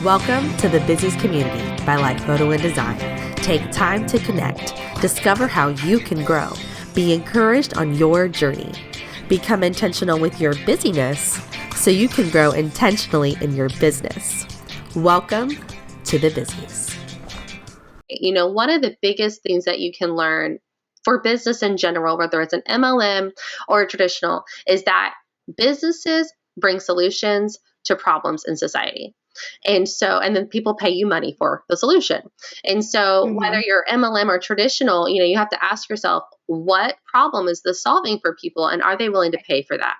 Welcome to the Busies community by Life Photo and Design. Take time to connect, discover how you can grow, be encouraged on your journey, become intentional with your busyness so you can grow intentionally in your business. Welcome to the Busies. You know, one of the biggest things that you can learn for business in general, whether it's an MLM or a traditional, is that businesses bring solutions to problems in society. And then people pay you money for the solution. And so whether you're MLM or traditional, you have to ask yourself, what problem is this solving for people? And are they willing to pay for that?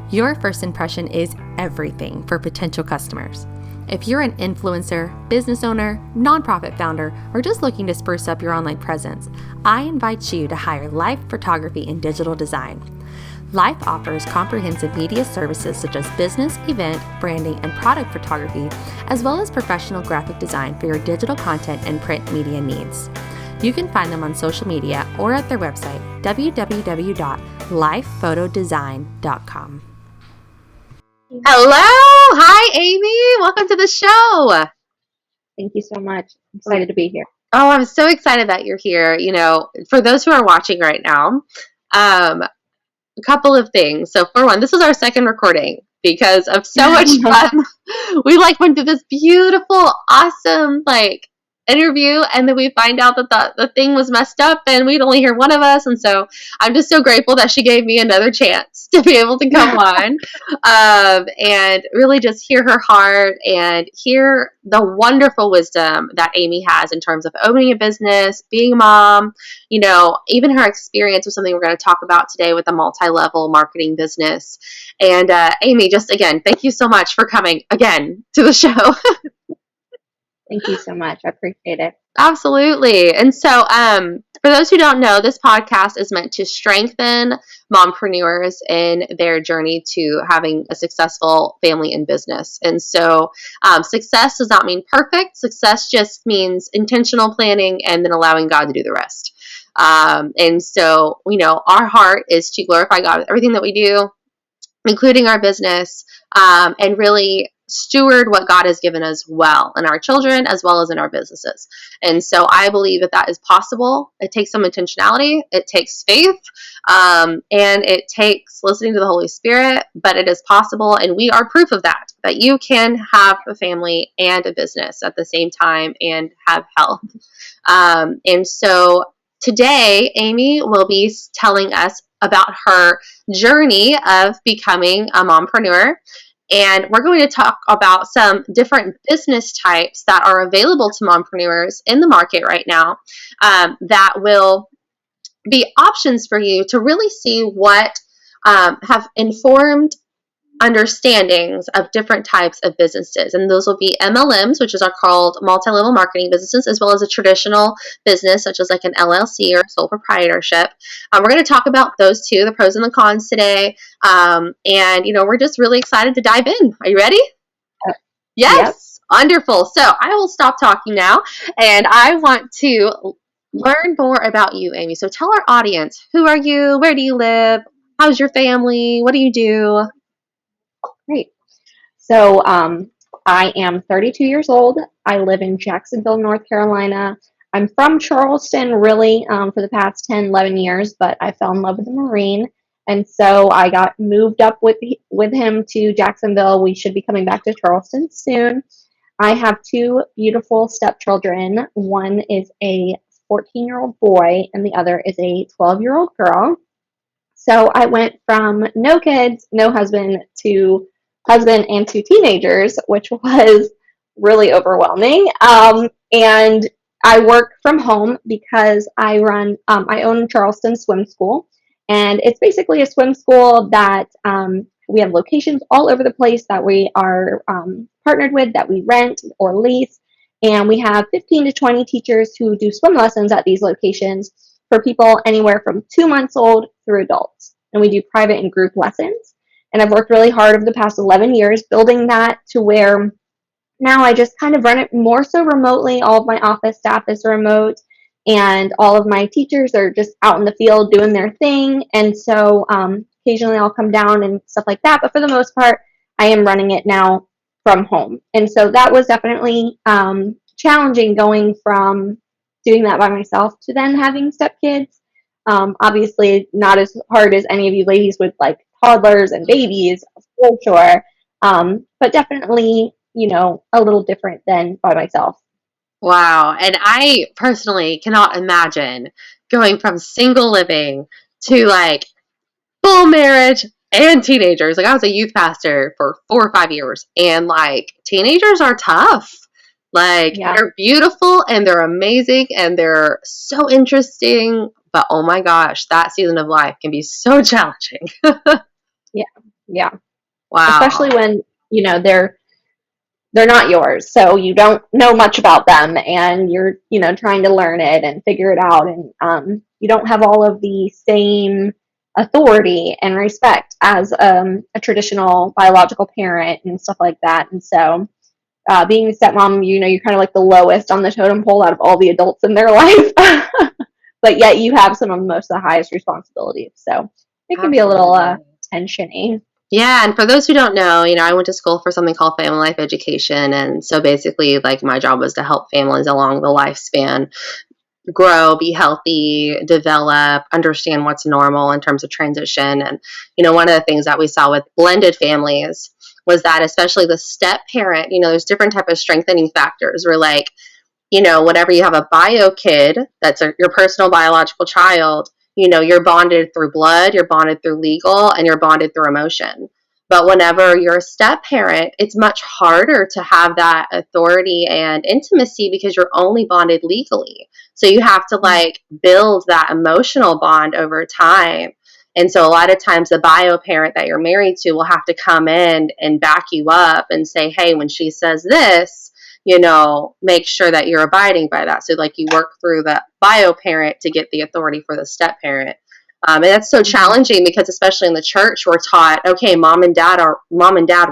Your first impression is everything for potential customers. If you're an influencer, business owner, nonprofit founder, or just looking to spruce up your online presence, I invite you to hire Life Photography and Digital Design. Life offers comprehensive media services such as business, event, branding, and product photography, as well as professional graphic design for your digital content and print media needs. You can find them on social media or at their website, www.lifephotodesign.com. Hello! Hi, Amy! Welcome to the show! Thank you so much. I'm excited to be here. Oh, I'm so excited that you're here. For those who are watching right now, a couple of things. So for one, this is our second recording because of so much fun. We went through this beautiful, awesome interview, and then we find out that the thing was messed up and we'd only hear one of us. And so I'm just so grateful that she gave me another chance to be able to come on and really just hear her heart and hear the wonderful wisdom that Amy has in terms of owning a business, being a mom, even her experience with something we're going to talk about today with a multi-level marketing business. And Amy, just again, thank you so much for coming again to the show. Thank you so much. I appreciate it. Absolutely. And so for those who don't know, this podcast is meant to strengthen mompreneurs in their journey to having a successful family and business. And so success does not mean perfect. Success just means intentional planning and then allowing God to do the rest. And so, our heart is to glorify God with everything that we do, including our business, and really steward what God has given us well in our children as well as in our businesses. And so I believe that is possible. It takes some intentionality, it takes faith, and it takes listening to the Holy Spirit, but it is possible. And we are proof of that you can have a family and a business at the same time and have health. And so today, Amy will be telling us about her journey of becoming a mompreneur. And we're going to talk about some different business types that are available to mompreneurs in the market right now that will be options for you to really see what have informed understandings of different types of businesses. And those will be MLMs, which are called multi-level marketing businesses, as well as a traditional business, such as an LLC or sole proprietorship. We're going to talk about those two, the pros and the cons today. And, we're just really excited to dive in. Are you ready? Yes. Yep. Wonderful. So I will stop talking now, and I want to learn more about you, Amy. So tell our audience, who are you? Where do you live? How's your family? What do you do? Great. So I am 32 years old. I live in Jacksonville, North Carolina. I'm from Charleston, really, for the past 10, 11 years, but I fell in love with the Marine. And so I got moved up with him to Jacksonville. We should be coming back to Charleston soon. I have two beautiful stepchildren. One is a 14-year-old boy, and the other is a 12-year-old girl. So I went from no kids, no husband, to husband and two teenagers, which was really overwhelming. And I work from home because I own Charleston Swim School. And it's basically a swim school that we have locations all over the place that we are partnered with, that we rent or lease. And we have 15 to 20 teachers who do swim lessons at these locations for people anywhere from 2 months old through adults. And we do private and group lessons. And I've worked really hard over the past 11 years building that to where now I just kind of run it more so remotely. All of my office staff is remote, and all of my teachers are just out in the field doing their thing. And so occasionally I'll come down and stuff like that. But for the most part, I am running it now from home. And so that was definitely challenging, going from doing that by myself to then having stepkids. Obviously, not as hard as any of you ladies with like toddlers and babies, for sure. But definitely, a little different than by myself. Wow. And I personally cannot imagine going from single living to like full marriage and teenagers. Like I was a youth pastor for 4 or 5 years, and like teenagers are tough. Like they're beautiful and they're amazing and they're so interesting. But oh my gosh, that season of life can be so challenging. Yeah. Wow. Especially when, they're not yours. So you don't know much about them, and you're, trying to learn it and figure it out. And you don't have all of the same authority and respect as a traditional biological parent and stuff like that. And so being a stepmom, you're kind of like the lowest on the totem pole out of all the adults in their life. But yet you have some of the most of the highest responsibilities. So it can be a little tension-y. Yeah, and for those who don't know, I went to school for something called family life education, and so basically, like, my job was to help families along the lifespan grow, be healthy, develop, understand what's normal in terms of transition. And, one of the things that we saw with blended families was that, especially the step parent, there's different type of strengthening factors where, like, whenever you have a bio kid, that's your personal biological child, you're bonded through blood, you're bonded through legal, and you're bonded through emotion. But whenever you're a step parent, it's much harder to have that authority and intimacy because you're only bonded legally. So you have to like build that emotional bond over time. And so a lot of times the bio parent that you're married to will have to come in and back you up and say, hey, when she says this, make sure that you're abiding by that. So like you work through the bio parent to get the authority for the step parent. And that's so challenging because especially in the church, we're taught, okay, mom and dad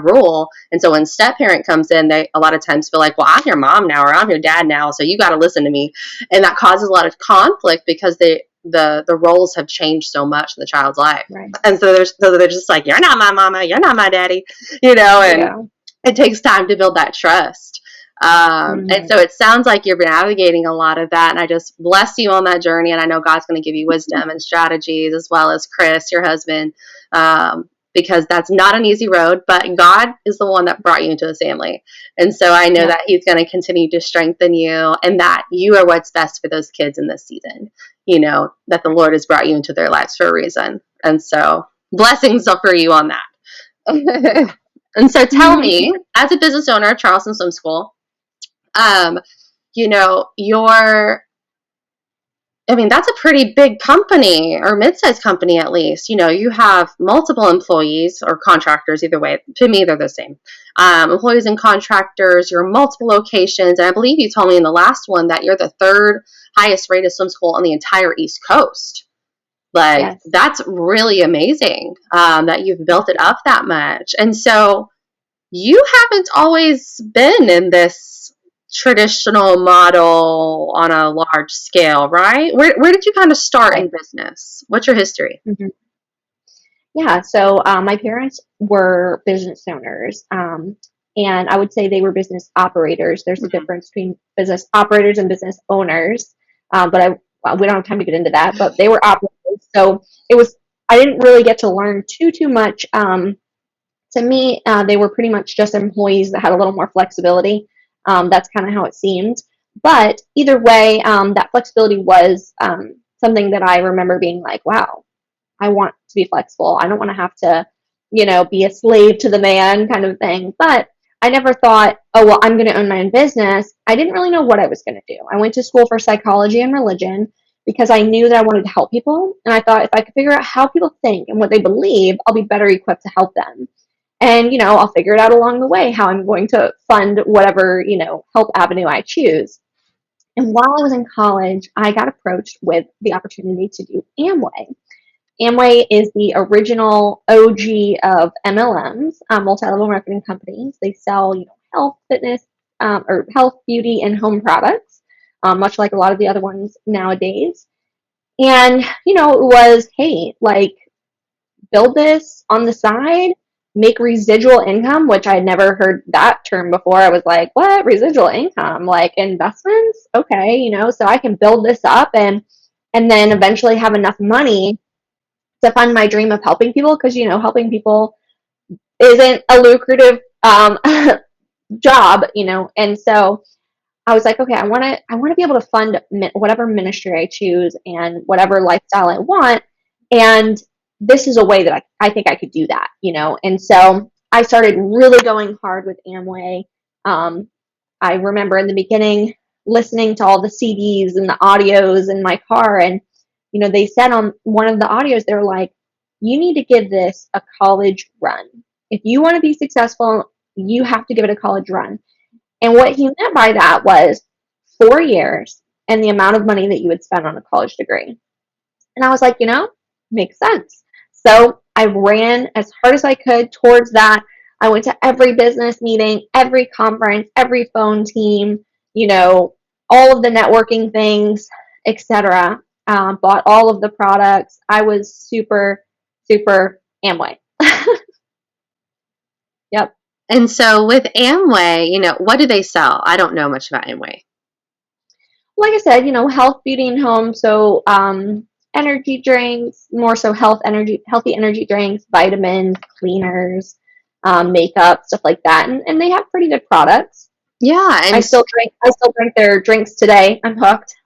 rule. And so when step parent comes in, they a lot of times feel like, well, I'm your mom now, or I'm your dad now, so you got to listen to me. And that causes a lot of conflict because the roles have changed so much in the child's life. Right. And so they're just like, you're not my mama, you're not my daddy, and it takes time to build that trust. And so it sounds like you're navigating a lot of that, and I just bless you on that journey. And I know God's going to give you wisdom and strategies, as well as Chris, your husband, because that's not an easy road, but God is the one that brought you into this family. And so I know that he's going to continue to strengthen you, and that you are what's best for those kids in this season, that the Lord has brought you into their lives for a reason. And so blessings for you on that. And so tell me, as a business owner at Charleston Swim School, that's a pretty big company, or mid-sized company at least. You have multiple employees or contractors, either way. To me, they're the same. Employees and contractors, you're multiple locations. And I believe you told me in the last one that you're the third highest rated swim school on the entire East Coast. Like, that's really amazing that you've built it up that much. And so you haven't always been in this traditional model on a large scale, right? Where did you kind of start in business? What's your history? Yeah, so my parents were business owners, and I would say they were business operators. There's a difference between business operators and business owners, but we don't have time to get into that, but they were operators. So I didn't really get to learn too much. To me, they were pretty much just employees that had a little more flexibility. That's kind of how it seemed. But either way, that flexibility was something that I remember being like, wow, I want to be flexible. I don't want to have to, be a slave to the man kind of thing. But I never thought, oh, well, I'm going to own my own business. I didn't really know what I was going to do. I went to school for psychology and religion because I knew that I wanted to help people. And I thought if I could figure out how people think and what they believe, I'll be better equipped to help them. And, I'll figure it out along the way how I'm going to fund whatever, help avenue I choose. And while I was in college, I got approached with the opportunity to do Amway. Amway is the original OG of MLMs, multi-level marketing companies. They sell, health, fitness, or health, beauty, and home products, much like a lot of the other ones nowadays. And, it was, hey, like, build this on the side, make residual income, which I had never heard that term before. I was like, what? Residual income? Like investments? Okay, so I can build this up and then eventually have enough money to fund my dream of helping people, because helping people isn't a lucrative job, and so I was like, okay, I want to be able to fund whatever ministry I choose and whatever lifestyle I want, and this is a way that I think I could do that, and so I started really going hard with Amway. I remember in the beginning listening to all the CDs and the audios in my car, and they said on one of the audios, they're like, you need to give this a college run. If you want to be successful, you have to give it a college run. And what he meant by that was 4 years and the amount of money that you would spend on a college degree. And I was like, makes sense. So I ran as hard as I could towards that. I went to every business meeting, every conference, every phone team, all of the networking things, etc. Bought all of the products. I was super, super Amway. Yep. And so with Amway, what do they sell? I don't know much about Amway. Like I said, health, beauty, and home. So energy drinks, more so healthy energy drinks, vitamins, cleaners, makeup, stuff like that. And they have pretty good products. Yeah, and I still drink their drinks today. I'm hooked.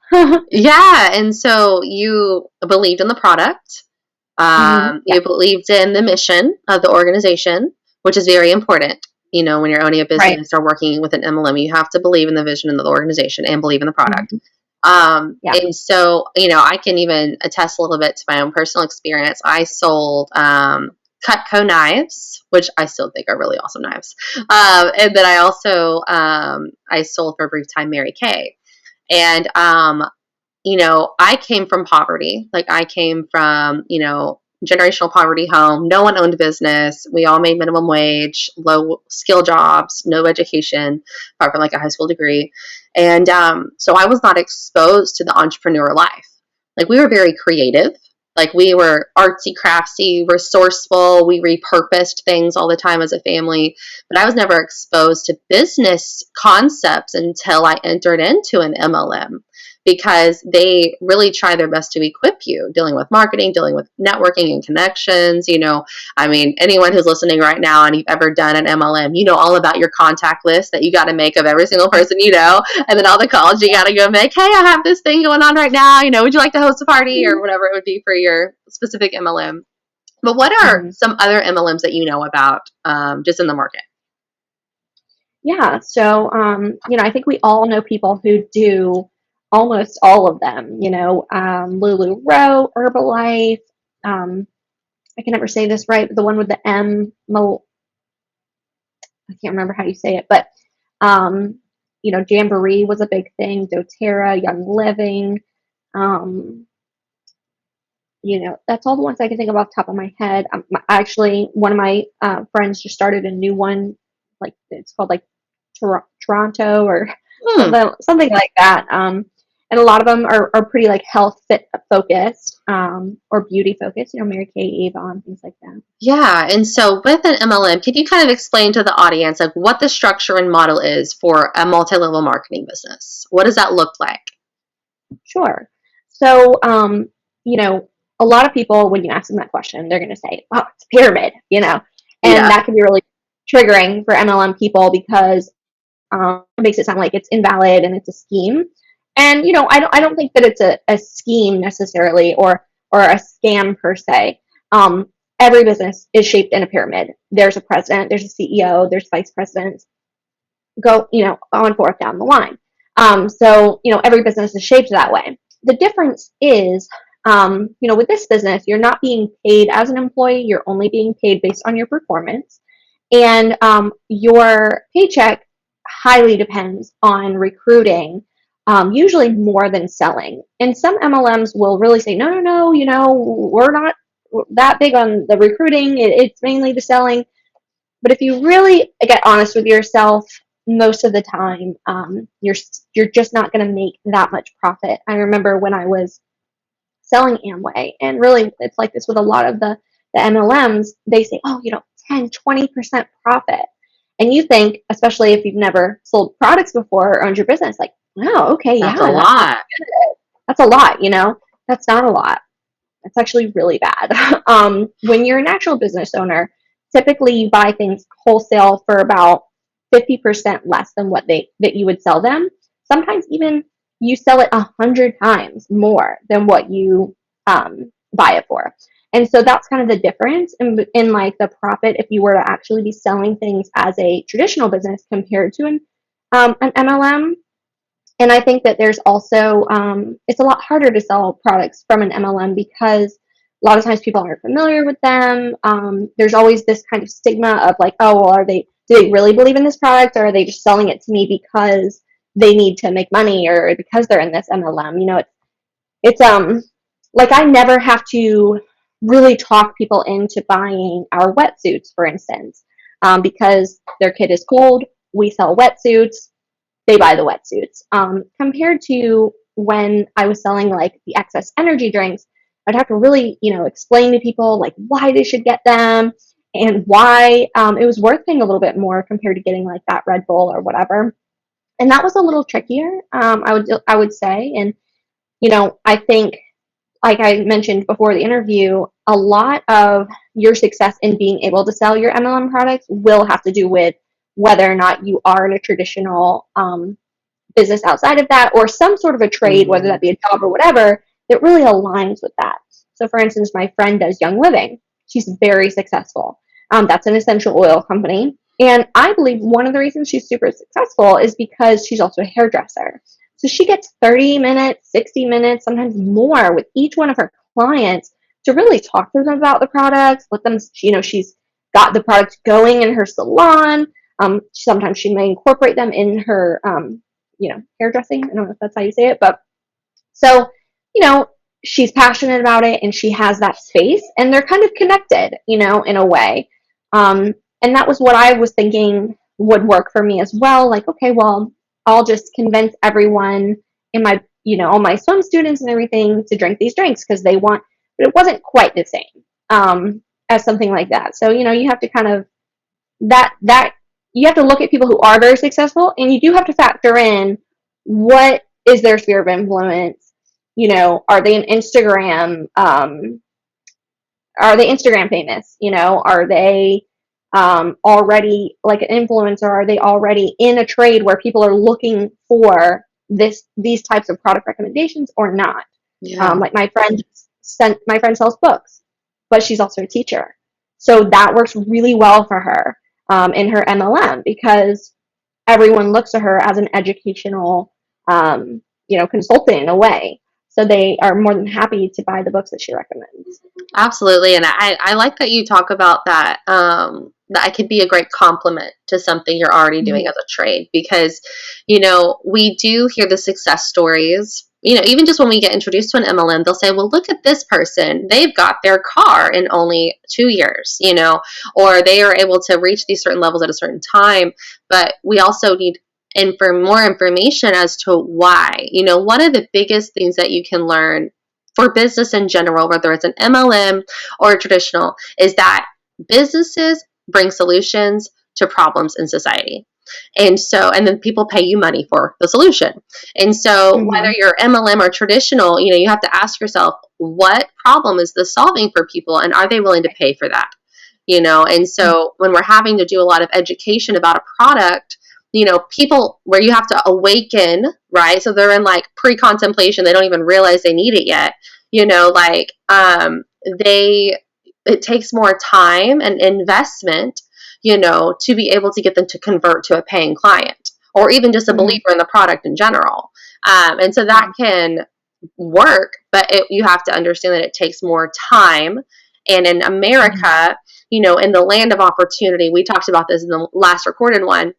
Yeah, and so you believed in the product. You believed in the mission of the organization, which is very important. When you're owning a business or working with an MLM, you have to believe in the vision of the organization and believe in the product. And so, I can even attest a little bit to my own personal experience. I sold Cutco knives, which I still think are really awesome knives. And then I also, I sold for a brief time Mary Kay. And, I came from poverty. Like I came from, generational poverty home. No one owned a business. We all made minimum wage, low skill jobs, no education, apart from like a high school degree. And so I was not exposed to the entrepreneur life. Like we were very creative. Like we were artsy, craftsy, resourceful. We repurposed things all the time as a family. But I was never exposed to business concepts until I entered into an MLM, because they really try their best to equip you dealing with marketing, dealing with networking and connections. Anyone who's listening right now and you've ever done an MLM, all about your contact list that you got to make of every single person and then all the calls you got to go make. Hey, I have this thing going on right now. Would you like to host a party or whatever it would be for your specific MLM? But what are some other MLMs that you know about just in the market? Yeah, so, I think we all know people who do almost all of them, Lulu Rowe, Herbalife, I can never say this right, but the one with the M, I can't remember how you say it, but, Jamboree was a big thing, doTERRA, Young Living, that's all the ones I can think of off the top of my head. Actually, one of my friends just started a new one, like it's called like Toronto or something like that. And a lot of them are pretty like health fit focused or beauty focused, Mary Kay, Yvonne, things like that. Yeah. And so with an MLM, can you kind of explain to the audience like what the structure and model is for a multi-level marketing business? What does that look like? Sure. So, a lot of people, when you ask them that question, they're going to say, oh, it's a pyramid, and that can be really triggering for MLM people because it makes it sound like it's invalid and it's a scheme. And, I don't think that it's a scheme necessarily or a scam per se. Every business is shaped in a pyramid. There's a president, there's a CEO, there's vice presidents, go, on forth down the line. So, every business is shaped that way. The difference is, with this business, you're not being paid as an employee. You're only being paid based on your performance. And your paycheck highly depends on recruiting, usually more than selling. And some MLMs will really say, no, we're not that big on the recruiting. It's mainly the selling. But if you really get honest with yourself, most of the time, you're just not going to make that much profit. I remember when I was selling Amway, and really it's like this with a lot of the MLMs, they say, oh, 10, 20% profit. And you think, especially if you've never sold products before or owned your business, like, wow, okay, That's yeah, a lot. that's a lot, that's not a lot. That's actually really bad. When you're an actual business owner, typically you buy things wholesale for about 50% less than what that you would sell them. Sometimes even you sell it 100 times more than what you buy it for. And so that's kind of the difference in like the profit if you were to actually be selling things as a traditional business compared to an MLM. And I think that there's also, it's a lot harder to sell products from an MLM because a lot of times people aren't familiar with them. There's always this kind of stigma of like, oh, well, do they really believe in this product, or are they just selling it to me because they need to make money or because they're in this MLM? It's like I never have to really talk people into buying our wetsuits, for instance, because their kid is cold. We sell wetsuits. They buy the wetsuits. Compared to when I was selling like the excess energy drinks, I'd have to really, explain to people like why they should get them and why it was worth paying a little bit more compared to getting like that Red Bull or whatever. And that was a little trickier, I would say. And I think, like I mentioned before the interview, a lot of your success in being able to sell your MLM products will have to do with whether or not you are in a traditional business outside of that or some sort of a trade, whether that be a job or whatever, that really aligns with that. So, for instance, my friend does Young Living. She's very successful. That's an essential oil company. And I believe one of the reasons she's super successful is because she's also a hairdresser. So she gets 30 minutes, 60 minutes, sometimes more with each one of her clients to really talk to them about the products, let them, she's got the products going in her salon. Sometimes she may incorporate them in her, hairdressing. I don't know if that's how you say it, but so, she's passionate about it and she has that space and they're kind of connected, in a way. And that was what I was thinking would work for me as well. Like, okay, well, I'll just convince everyone in my, all my swim students and everything to drink these drinks because they want, but it wasn't quite the same as something like that. So, you have to kind of, you have to look at people who are very successful and you do have to factor in what is their sphere of influence. Are they an Instagram, are they Instagram famous? Are they already like an influencer? Are they already in a trade where people are looking for these types of product recommendations or not? Yeah. Like my friend sells books, but she's also a teacher. So that works really well for her in her MLM because everyone looks at her as an educational, consultant in a way. So they are more than happy to buy the books that she recommends. Absolutely. And I like that you talk about that, that could be a great complement to something you're already doing as a trade because, we do hear the success stories. Even just when we get introduced to an MLM, they'll say, well, look at this person. They've got their car in only 2 years, or they are able to reach these certain levels at a certain time. But we also need more information as to why. One of the biggest things that you can learn for business in general, whether it's an MLM or a traditional, is that businesses bring solutions to problems in society. And then people pay you money for the solution. And so whether you're MLM or traditional, you have to ask yourself, what problem is this solving for people? And are they willing to pay for that? And so when we're having to do a lot of education about a product, people where you have to awaken, right? So they're in like pre-contemplation. They don't even realize they need it yet. It takes more time and investment, to be able to get them to convert to a paying client or even just a believer in the product in general. And so that can work, but you have to understand that it takes more time. And in America, in the land of opportunity, we talked about this in the last recorded one.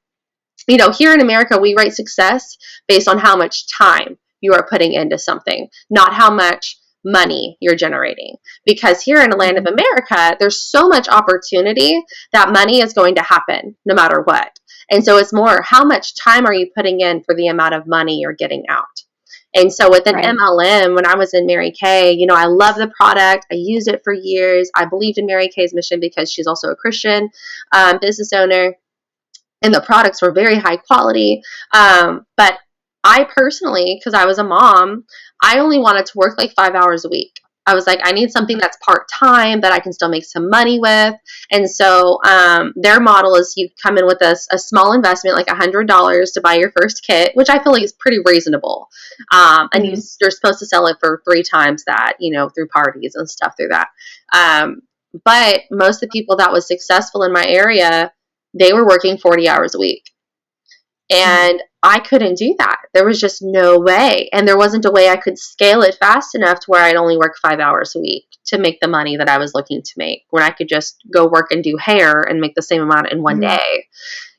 Here in America, we rate success based on how much time you are putting into something, not how much money you're generating. Because here in the land of America, there's so much opportunity that money is going to happen no matter what. And so it's more, how much time are you putting in for the amount of money you're getting out? And so with an Right. MLM, when I was in Mary Kay, you know, I love the product. I used it for years. I believed in Mary Kay's mission because she's also a Christian business owner, and the products were very high quality. But I personally, because I was a mom, I only wanted to work like 5 hours a week. I was like, I need something that's part-time that I can still make some money with. And so their model is you come in with a small investment, like $100 to buy your first kit, which I feel like is pretty reasonable. And you're supposed to sell it for 3 times that, you know, through parties and stuff through that. But most of the people that was successful in my area, they were working 40 hours a week. And I couldn't do that. There was just no way. And there wasn't a way I could scale it fast enough to where I'd only work 5 hours a week to make the money that I was looking to make, when I could just go work and do hair and make the same amount in one day,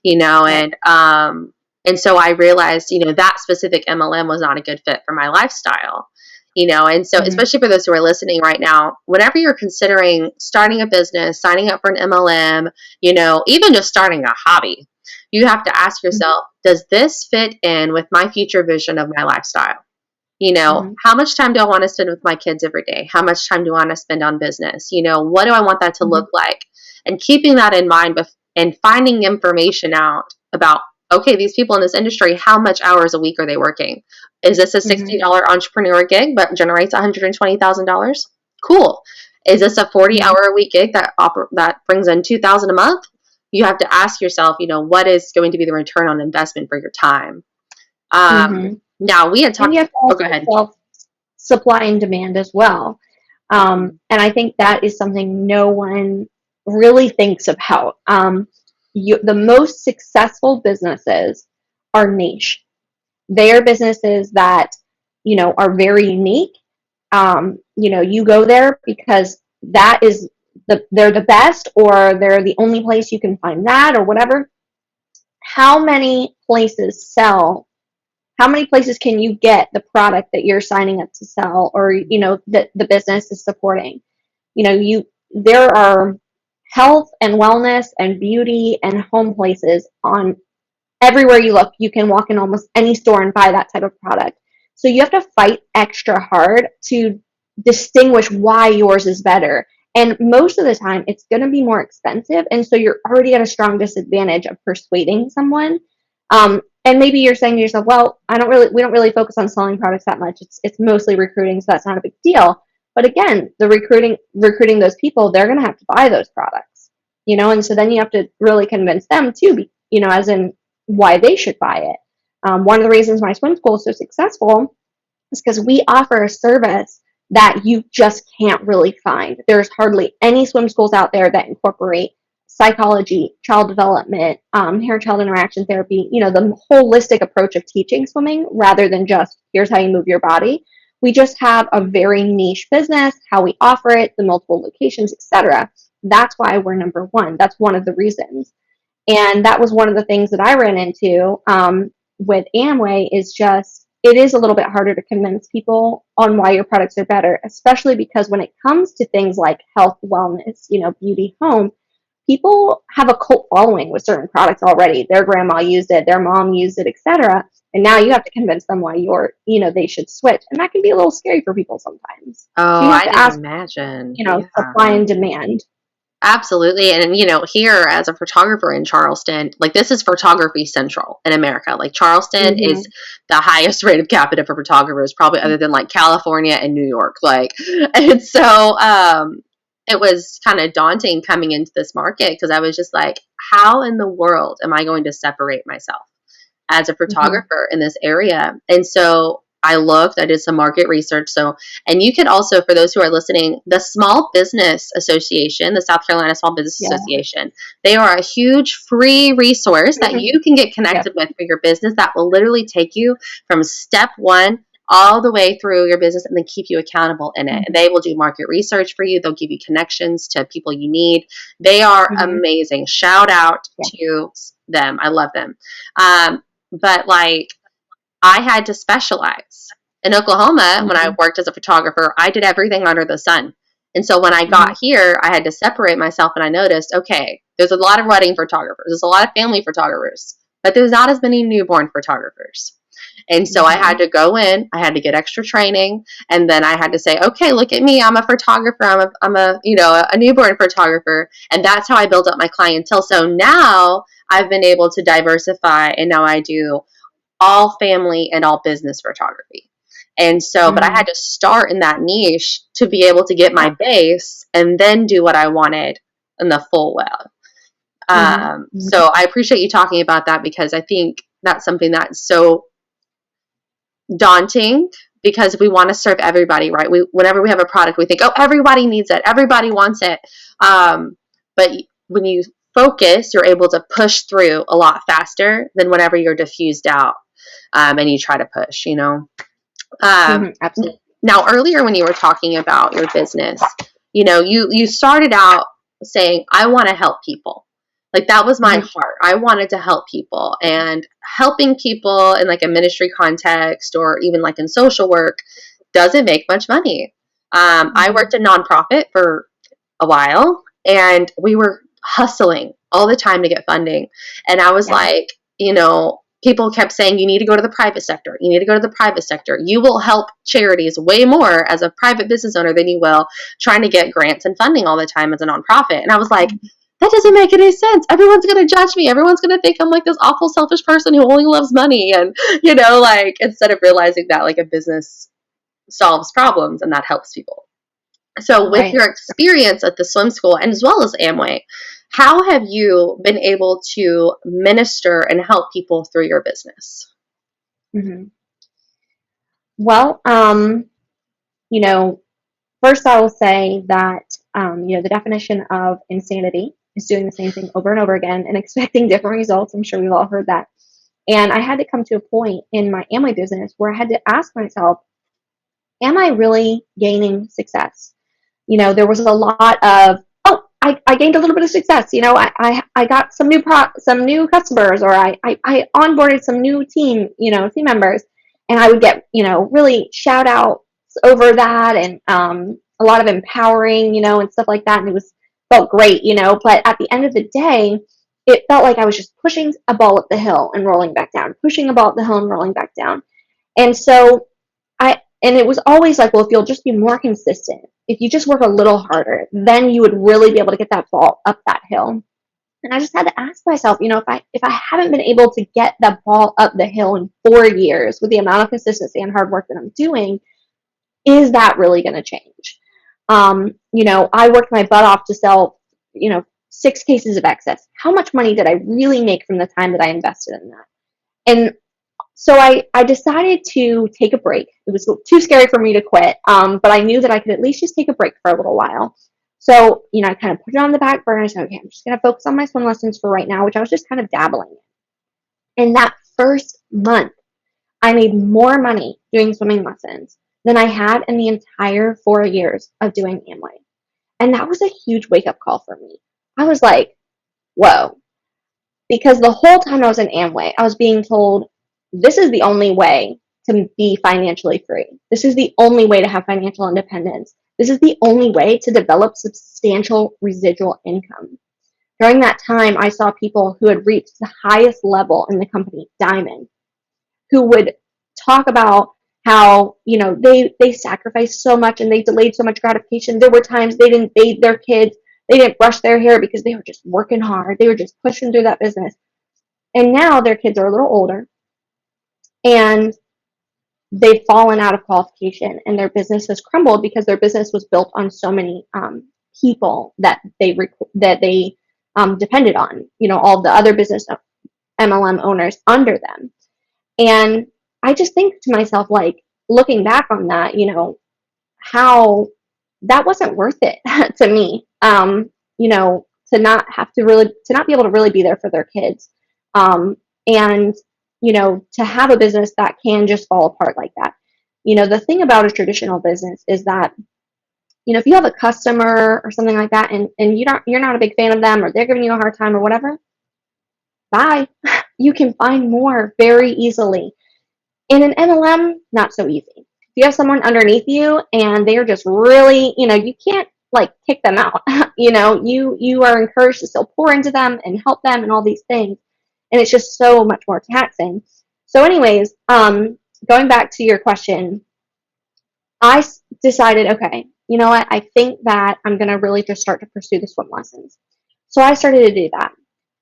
you know. And so I realized, you know, that specific MLM was not a good fit for my lifestyle, you know. And so especially for those who are listening right now, whenever you're considering starting a business, signing up for an MLM, you know, even just starting a hobby, you have to ask yourself, does this fit in with my future vision of my lifestyle? You know, how much time do I want to spend with my kids every day? How much time do I want to spend on business? You know, what do I want that to look like? And keeping that in mind and finding information out about, okay, these people in this industry, how much hours a week are they working? Is this a $60 entrepreneur gig but generates $120,000? Cool. Is this a 40-hour-a-week gig that brings in $2,000 a month? You have to ask yourself, you know, what is going to be the return on investment for your time? Now, we had talked. And you have to go ahead. Supply and demand as well. And I think that is something no one really thinks about. The most successful businesses are niche. They are businesses that, you know, are very unique. You know, you go there because that is they're the best, or they're the only place you can find that, or whatever. How many places can you get the product that you're signing up to sell, or, you know, that the business is supporting? You know, there are health and wellness and beauty and home places on everywhere you look. You can walk in almost any store and buy that type of product. So you have to fight extra hard to distinguish why yours is better. And most of the time, it's going to be more expensive. And so you're already at a strong disadvantage of persuading someone. And maybe you're saying to yourself, well, we don't really focus on selling products that much. It's mostly recruiting, so that's not a big deal. But again, the recruiting those people, they're going to have to buy those products, you know. And so then you have to really convince them too, you know, as in why they should buy it. One of the reasons my swim school is so successful is because we offer a service that you just can't really find. There's hardly any swim schools out there that incorporate psychology, child development, parent-child interaction therapy, you know, the holistic approach of teaching swimming, rather than just here's how you move your body. We just have a very niche business, how we offer it, the multiple locations, etc. That's why we're number one. That's one of the reasons. And that was one of the things that I ran into with Amway, is just, it is a little bit harder to convince people on why your products are better, especially because when it comes to things like health, wellness, you know, beauty, home, people have a cult following with certain products already. Their grandma used it, their mom used it, etc. And now you have to convince them why they should switch. And that can be a little scary for people sometimes. Oh, so you have I to can ask, imagine. you know, supply and demand. Absolutely. And, you know, here as a photographer in Charleston, like, this is photography central in America. Like, Charleston is the highest rate of capita for photographers, probably other than like California and New York. Like, and so it was kind of daunting coming into this market, because I was just like, how in the world am I going to separate myself as a photographer in this area? And so I did some market research. So, and you can also, for those who are listening, the Small Business Association, the South Carolina Small Business Association, they are a huge free resource that you can get connected with for your business, that will literally take you from step one all the way through your business and then keep you accountable in it. They will do market research for you. They'll give you connections to people you need. They are amazing. Shout out to them. I love them. But like, I had to specialize. In Oklahoma, when I worked as a photographer, I did everything under the sun. And so when I got here, I had to separate myself, and I noticed, okay, there's a lot of wedding photographers, there's a lot of family photographers, but there's not as many newborn photographers. And so I had to go in, I had to get extra training, and then I had to say, okay, look at me, I'm a photographer, I'm a a newborn photographer, and that's how I built up my clientele. So now I've been able to diversify, and now I do all family and all business photography. And so, but I had to start in that niche to be able to get my base and then do what I wanted in the full way. So I appreciate you talking about that, because I think that's something that's so daunting, because we want to serve everybody, right? Whenever we have a product, we think, oh, everybody needs it, everybody wants it. But when you focus, you're able to push through a lot faster than whenever you're diffused out and you try to push, Absolutely. Now, earlier when you were talking about your business, you started out saying, I want to help people. Like, that was my heart. I wanted to help people, and helping people in like a ministry context or even like in social work doesn't make much money. I worked in nonprofit for a while, and we were hustling all the time to get funding. And I was like, people kept saying, you need to go to the private sector. You need to go to the private sector. You will help charities way more as a private business owner than you will trying to get grants and funding all the time as a nonprofit. And I was like, that doesn't make any sense. Everyone's going to judge me. Everyone's going to think I'm like this awful, selfish person who only loves money. And, instead of realizing that like a business solves problems and that helps people. So with your experience at the swim school and as well as Amway, how have you been able to minister and help people through your business? Well, first I will say that, the definition of insanity is doing the same thing over and over again and expecting different results. I'm sure we've all heard that. And I had to come to a point in my Amway business where I had to ask myself, am I really gaining success? There was a lot of, I gained a little bit of success. I got some new customers, or I onboarded some new team members, and I would get, really shout outs over that, and a lot of empowering, and stuff like that. And it felt great, but at the end of the day, it felt like I was just pushing a ball up the hill and rolling back down, pushing a ball up the hill and rolling back down. And so and it was always like, well, if you'll just be more consistent, if you just work a little harder, then you would really be able to get that ball up that hill. And I just had to ask myself, if I haven't been able to get that ball up the hill in 4 years with the amount of consistency and hard work that I'm doing, is that really going to change? I worked my butt off to sell, 6 cases of excess. How much money did I really make from the time that I invested in that? And so I decided to take a break. It was too scary for me to quit, but I knew that I could at least just take a break for a little while. So, I kind of put it on the back burner. I said, okay, I'm just going to focus on my swim lessons for right now, which I was just kind of dabbling in. And that first month, I made more money doing swimming lessons than I had in the entire 4 years of doing Amway. And that was a huge wake-up call for me. I was like, whoa. Because the whole time I was in Amway, I was being told, this is the only way to be financially free. This is the only way to have financial independence. This is the only way to develop substantial residual income. During that time, I saw people who had reached the highest level in the company, Diamond, who would talk about how, they sacrificed so much and they delayed so much gratification. There were times they didn't bathe their kids. They didn't brush their hair because they were just working hard. They were just pushing through that business. And now their kids are a little older, and they've fallen out of qualification, and their business has crumbled because their business was built on so many people that they depended on, all the other business MLM owners under them. And I just think to myself, like, looking back on that, how that wasn't worth it to me, to not be able to really be there for their kids. And to have a business that can just fall apart like that. The thing about a traditional business is that, if you have a customer or something like that, and you're not a big fan of them, or they're giving you a hard time or whatever, bye. You can find more very easily. In an MLM, not so easy. If you have someone underneath you and they're just really, you can't like kick them out. You are encouraged to still pour into them and help them and all these things. And it's just so much more taxing. So anyways, going back to your question, I decided, okay, you know what? I think that I'm going to really just start to pursue the swim lessons. So I started to do that.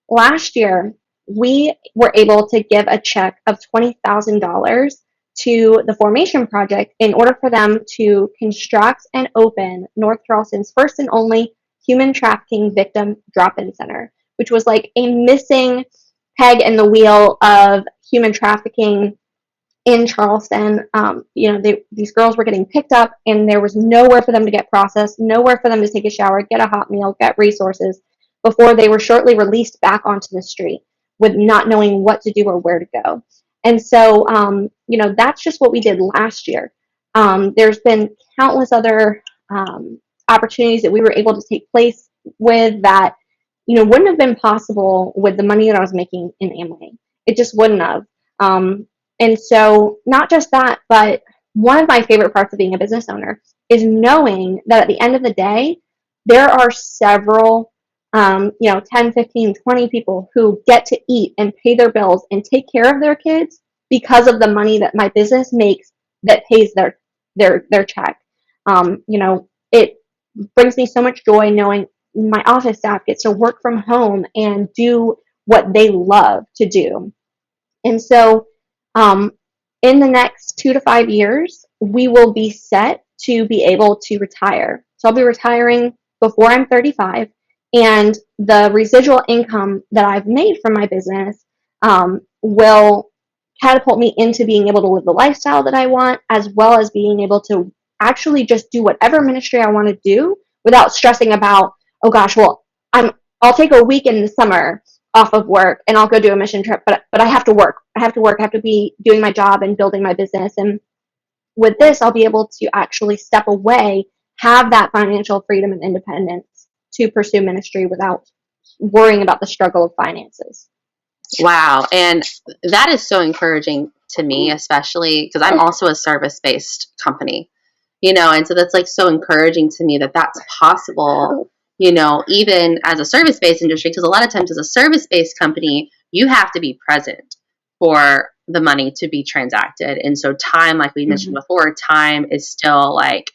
Last year, we were able to give a check of $20,000 to the Formation Project in order for them to construct and open North Charleston's first and only human trafficking victim drop-in center, which was like a missing peg in the wheel of human trafficking in Charleston. These girls were getting picked up, and there was nowhere for them to get processed, nowhere for them to take a shower, get a hot meal, get resources before they were shortly released back onto the street with not knowing what to do or where to go. And so, that's just what we did last year. There's been countless other opportunities that we were able to take place with that, wouldn't have been possible with the money that I was making in Amway. It just wouldn't have. And so not just that, but one of my favorite parts of being a business owner is knowing that at the end of the day, there are several, 10, 15, 20 people who get to eat and pay their bills and take care of their kids because of the money that my business makes that pays their check. It brings me so much joy knowing my office staff gets to work from home and do what they love to do. And so, in the next 2 to 5 years, we will be set to be able to retire. So I'll be retiring before I'm 35, and the residual income that I've made from my business will catapult me into being able to live the lifestyle that I want, as well as being able to actually just do whatever ministry I want to do without stressing about, oh gosh, well, I'll take a week in the summer off of work and I'll go do a mission trip, but I have to work. I have to be doing my job and building my business. And with this, I'll be able to actually step away, have that financial freedom and independence to pursue ministry without worrying about the struggle of finances. Wow. And that is so encouraging to me, especially because I'm also a service-based company, and so that's like so encouraging to me that that's possible, even as a service-based industry, because a lot of times as a service-based company, you have to be present for the money to be transacted. And so time, like we mentioned before, time is still like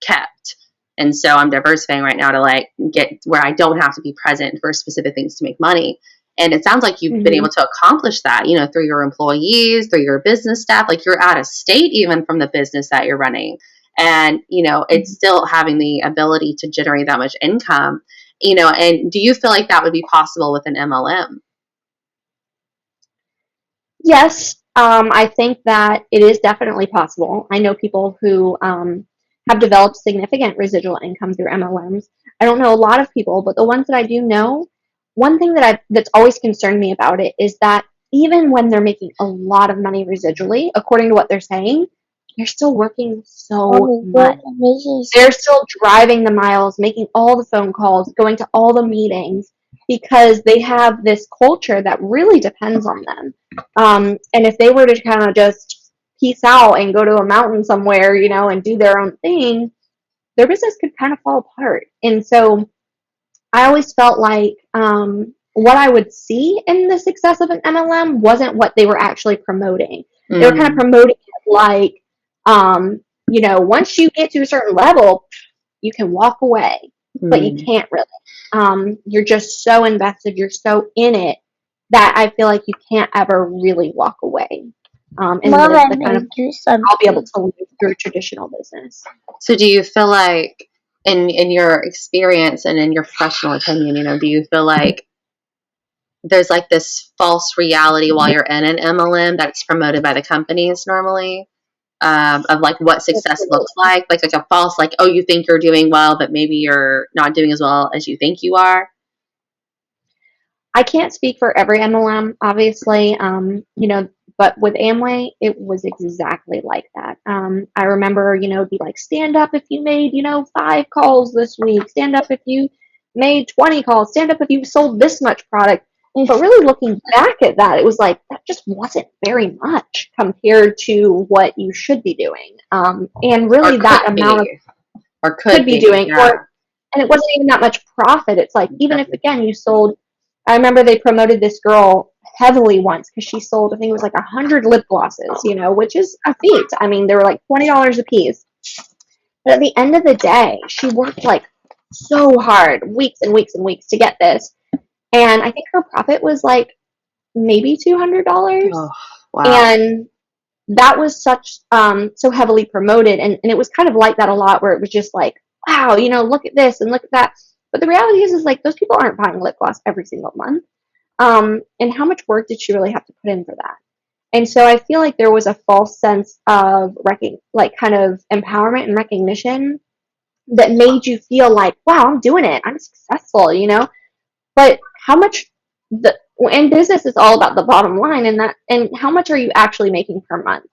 kept. And so I'm diversifying right now to like get where I don't have to be present for specific things to make money. And it sounds like you've been able to accomplish that, through your employees, through your business staff, like you're out of state even from the business that you're running. And, it's still having the ability to generate that much income, and do you feel like that would be possible with an MLM? Yes, I think that it is definitely possible. I know people who have developed significant residual income through MLMs. I don't know a lot of people, but the ones that I do know, one thing that's always concerned me about it is that even when they're making a lot of money residually, according to what they're saying, they're still working so much. They're still driving the miles, making all the phone calls, going to all the meetings, because they have this culture that really depends on them. And if they were to kind of just peace out and go to a mountain somewhere, and do their own thing, their business could kind of fall apart. And so I always felt like what I would see in the success of an MLM wasn't what they were actually promoting. They were kind of promoting it like, once you get to a certain level, you can walk away, but you can't really. You're just so invested, you're so in it that I feel like you can't ever really walk away. And Mom, the kind of I'll be able to live through traditional business. So do you feel like in your experience and in your professional opinion, do you feel like there's like this false reality while you're in an MLM that's promoted by the companies normally? Of like what success looks like a false, like, oh, you think you're doing well, but maybe you're not doing as well as you think you are. I can't speak for every MLM, obviously, but with Amway, it was exactly like that. I remember, it'd be like, stand up if you made, 5 calls this week, stand up if you made 20 calls, stand up if you sold this much product. But really looking back at that, it was like, that just wasn't very much compared to what you should be doing. And really that amount of, or could be doing, yeah. And it wasn't even that much profit. It's like, even if, again, you sold, I remember they promoted this girl heavily once because she sold, I think it was like 100 lip glosses, which is a feat. I mean, they were like $20 a piece. But at the end of the day, she worked like so hard, weeks and weeks and weeks to get this. And I think her profit was like maybe $200. Oh, wow. And that was so heavily promoted. And it was kind of like that a lot, where it was just like, wow, look at this and look at that. But the reality is like those people aren't buying lip gloss every single month. And how much work did she really have to put in for that? And so I feel like there was a false sense of kind of empowerment and recognition that made you feel like, wow, I'm doing it. I'm successful, But how much in business is all about the bottom line, and how much are you actually making per month?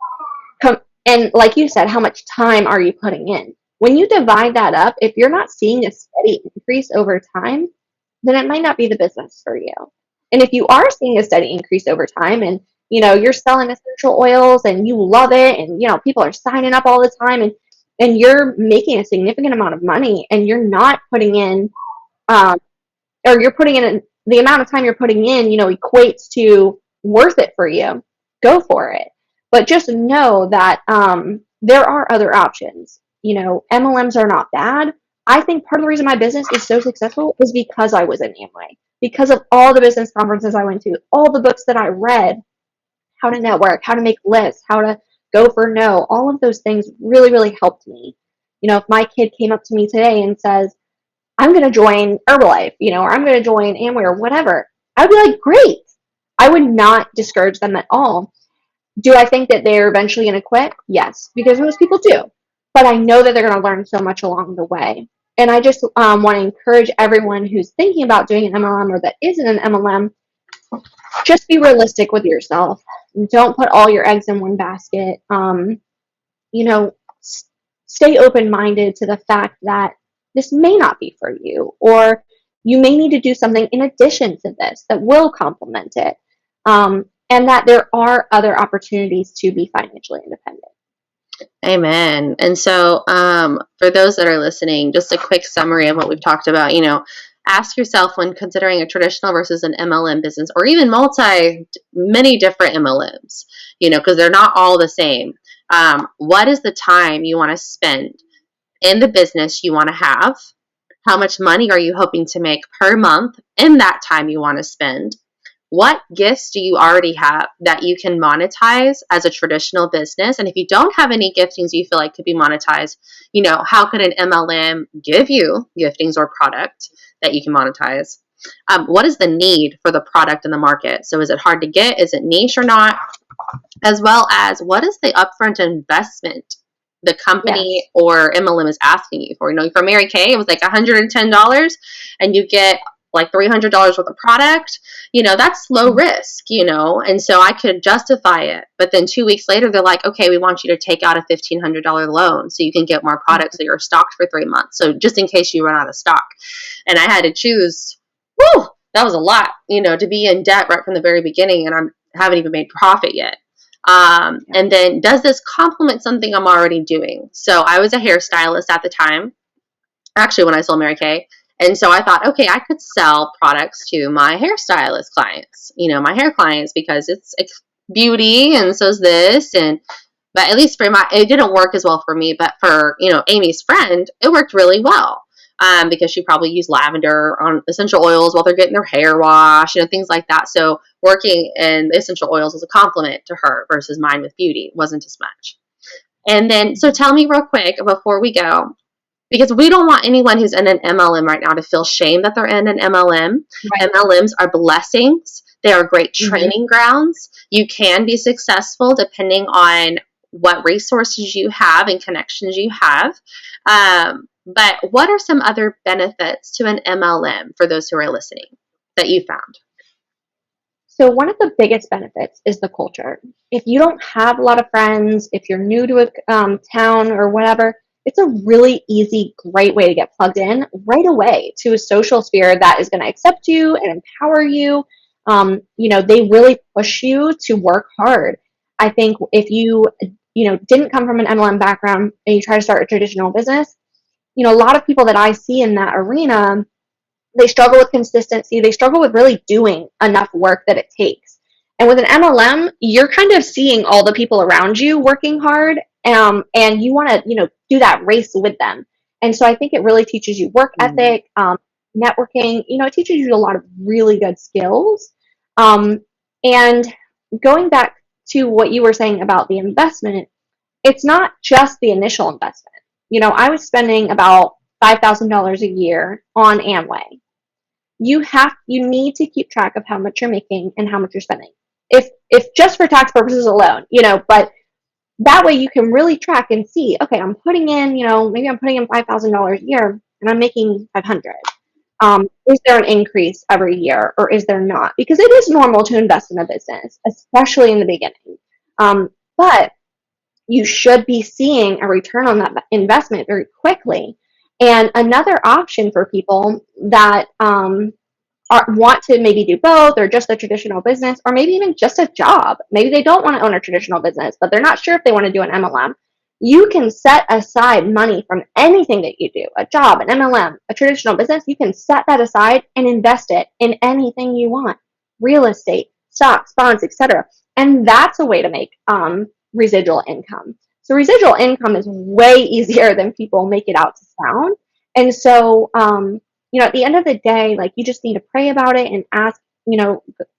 And like you said, how much time are you putting in? When you divide that up, if you're not seeing a steady increase over time, then it might not be the business for you. And if you are seeing a steady increase over time, and you're selling essential oils and you love it, and people are signing up all the time, and you're making a significant amount of money, and you're not putting in or you're putting in the amount of time you're putting in, equates to worth it for you, go for it. But just know that there are other options. MLMs are not bad. I think part of the reason my business is so successful is because I was in Amway, because of all the business conferences I went to, all the books that I read, how to network, how to make lists, how to go for no, all of those things really, really helped me. If my kid came up to me today and says, I'm going to join Herbalife, or I'm going to join Amway or whatever, I'd be like, great. I would not discourage them at all. Do I think that they're eventually going to quit? Yes, because most people do. But I know that they're going to learn so much along the way. And I just want to encourage everyone who's thinking about doing an MLM or that isn't an MLM, just be realistic with yourself. Don't put all your eggs in one basket. Stay open-minded to the fact that this may not be for you, or you may need to do something in addition to this that will complement it, and that there are other opportunities to be financially independent. Amen. And so for those that are listening, just a quick summary of what we've talked about. Ask yourself when considering a traditional versus an MLM business, or even many different MLMs, because they're not all the same. What is the time you want to spend in the business you want to have? How much money are you hoping to make per month in that time you want to spend? What gifts do you already have that you can monetize as a traditional business? And if you don't have any giftings you feel like could be monetized, how could an MLM give you giftings or product that you can monetize? What is the need for the product in the market? So is it hard to get? Is it niche or not? As well as, what is the upfront investment the company or MLM is asking you for? For Mary Kay, it was like $110 and you get like $300 worth of product. That's low risk, and so I could justify it. But then 2 weeks later, they're like, okay, we want you to take out a $1,500 loan so you can get more products, so you're stocked for 3 months. So just in case you run out of stock. And I had to choose, that was a lot, to be in debt right from the very beginning, and I haven't even made profit yet. And then, does this complement something I'm already doing? So I was a hairstylist at the time, actually when I sold Mary Kay. And so I thought, okay, I could sell products to my hairstylist clients, my hair clients, because it's beauty and so is this. But at least it didn't work as well for me, but for, Amy's friend, it worked really well. Because she probably used lavender on essential oils while they're getting their hair washed, things like that. So working in the essential oils was a compliment to her versus mine with beauty wasn't as much. And then, so tell me real quick before we go, because we don't want anyone who's in an MLM right now to feel shame that they're in an MLM. Right. MLMs are blessings. They are great training grounds. You can be successful depending on what resources you have and connections you have. But what are some other benefits to an MLM for those who are listening that you found? So one of the biggest benefits is the culture. If you don't have a lot of friends, if you're new to a town or whatever, it's a really easy, great way to get plugged in right away to a social sphere that is going to accept you and empower you. They really push you to work hard. I think if you, didn't come from an MLM background and you try to start a traditional business, a lot of people that I see in that arena, they struggle with consistency. They struggle with really doing enough work that it takes. And with an MLM, you're kind of seeing all the people around you working hard, and you want to, do that race with them. And so I think it really teaches you work ethic, networking. It teaches you a lot of really good skills. And going back to what you were saying about the investment, it's not just the initial investment. I was spending about $5,000 a year on Amway. You need to keep track of how much you're making and how much you're spending. If just for tax purposes alone, but that way you can really track and see, okay, I'm putting in, maybe I'm putting in $5,000 a year and I'm making 500. Is there an increase every year or is there not? Because it is normal to invest in a business, especially in the beginning. But you should be seeing a return on that investment very quickly. And another option for people that want to maybe do both, or just a traditional business, or maybe even just a job. Maybe they don't want to own a traditional business, but they're not sure if they want to do an MLM. You can set aside money from anything that you do, a job, an MLM, a traditional business. You can set that aside and invest it in anything you want, real estate, stocks, bonds, etc. And that's a way to make residual income. So residual income is way easier than people make it out to sound. And so, at the end of the day, like, you just need to pray about it and ask,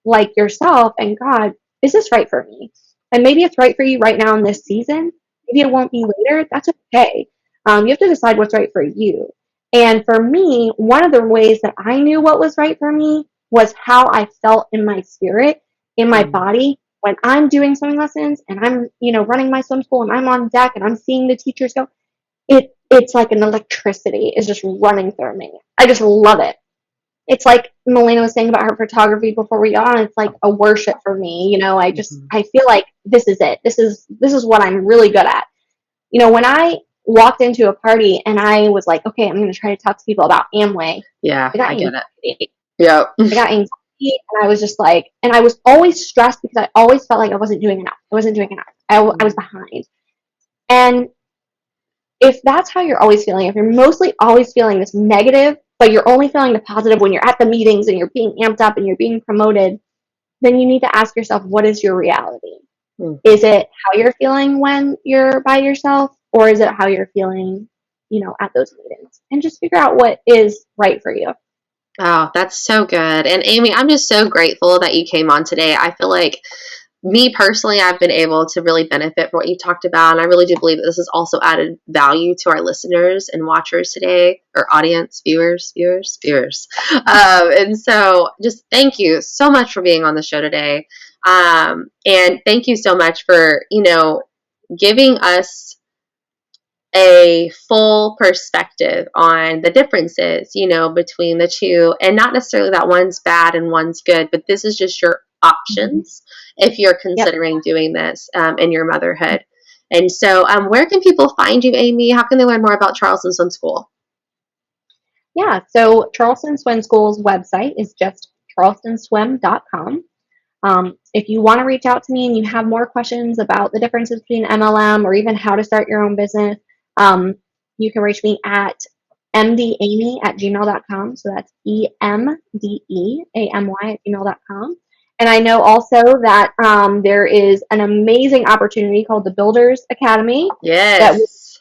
like, yourself and God, is this right for me? And maybe it's right for you right now in this season. Maybe it won't be later. That's okay. You have to decide what's right for you. And for me, one of the ways that I knew what was right for me was how I felt in my spirit, in my body, when I'm doing swimming lessons and I'm, running my swim school and I'm on deck and I'm seeing the teachers go. It's like an electricity is just running through me. I just love it. It's like Malana was saying about her photography before we got on. It's like a worship for me. I feel like this is it. This is what I'm really good at. When I walked into a party and I was like, okay, I'm going to try to talk to people about Amway. Yeah, I get it. Yeah. I got anxiety, and I was just like, and I was always stressed because I always felt like I wasn't doing enough. I was behind. And if that's how you're always feeling, if you're mostly always feeling this negative, but you're only feeling the positive when you're at the meetings and you're being amped up and you're being promoted, then you need to ask yourself, what is your reality? Is it how you're feeling when you're by yourself, or is it how you're feeling, at those meetings? And just figure out what is right for you. Oh, that's so good. And Amy, I'm just so grateful that you came on today. I feel like me personally, I've been able to really benefit from what you talked about. And I really do believe that this has also added value to our listeners and watchers today, or audience, viewers. And so just thank you so much for being on the show today. And thank you so much for, giving us a full perspective on the differences, between the two, and not necessarily that one's bad and one's good, but this is just your options if you're considering doing this in your motherhood. And so where can people find you, Amy? How can they learn more about Charleston Swim School? Yeah, so Charleston Swim School's website is just charlestonswim.com. If you want to reach out to me and you have more questions about the differences between MLM or even how to start your own business, you can reach me at mdamy@gmail.com. So that's EMDEAMY@gmail.com. And I know also that there is an amazing opportunity called the Builders Academy. Yes. That was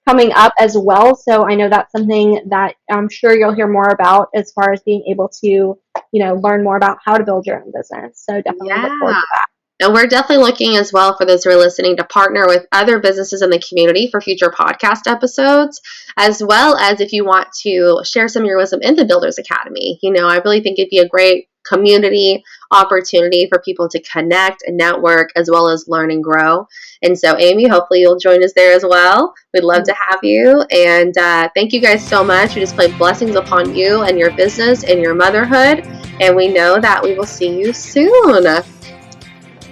coming up as well. So I know that's something that I'm sure you'll hear more about as far as being able to, learn more about how to build your own business. So definitely look forward to that. And we're definitely looking as well, for those who are listening, to partner with other businesses in the community for future podcast episodes, as well as if you want to share some of your wisdom in the Builders Academy. I really think it'd be a great community opportunity for people to connect and network, as well as learn and grow. And so, Amy, hopefully you'll join us there as well. We'd love to have you. And thank you guys so much. We just pray blessings upon you and your business and your motherhood. And we know that we will see you soon.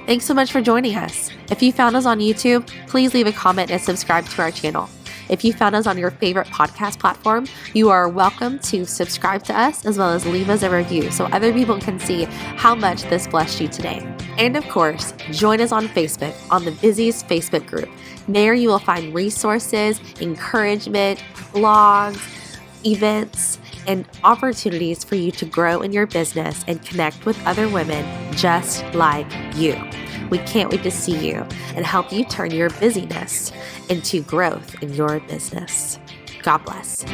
Thanks so much for joining us. If you found us on YouTube, please leave a comment and subscribe to our channel. If you found us on your favorite podcast platform, you are welcome to subscribe to us, as well as leave us a review so other people can see how much this blessed you today. And of course, join us on Facebook, on the Busies Facebook group. There you will find resources, encouragement, blogs, events, and opportunities for you to grow in your business and connect with other women just like you. We can't wait to see you and help you turn your busyness into growth in your business. God bless.